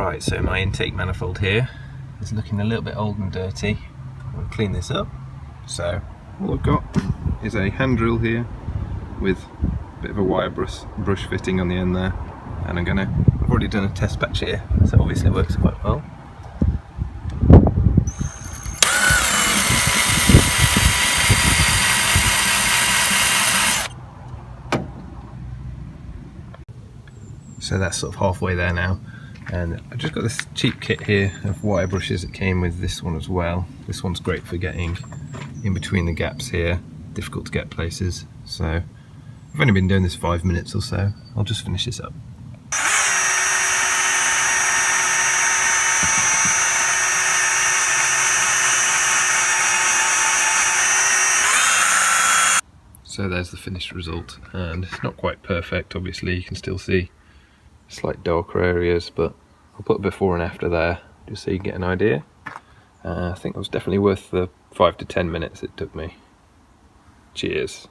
Right, so my intake manifold here is looking a little bit old and dirty. I'll clean this up. So all I've got is a hand drill here with a bit of a wire brush fitting on the end there, and I've already done a test patch here, so obviously it works quite well. So that's sort of halfway there now, and I've just got this cheap kit here of wire brushes that came with this one as well. This one's great for getting in between the gaps here, difficult to get places. So I've only been doing this 5 minutes or so. I'll just finish this up. So there's the finished result, and it's not quite perfect, obviously. You can still see slight darker areas, but I'll put a before and after there just so you get an idea. I think it was definitely worth the 5 to 10 minutes it took me. Cheers.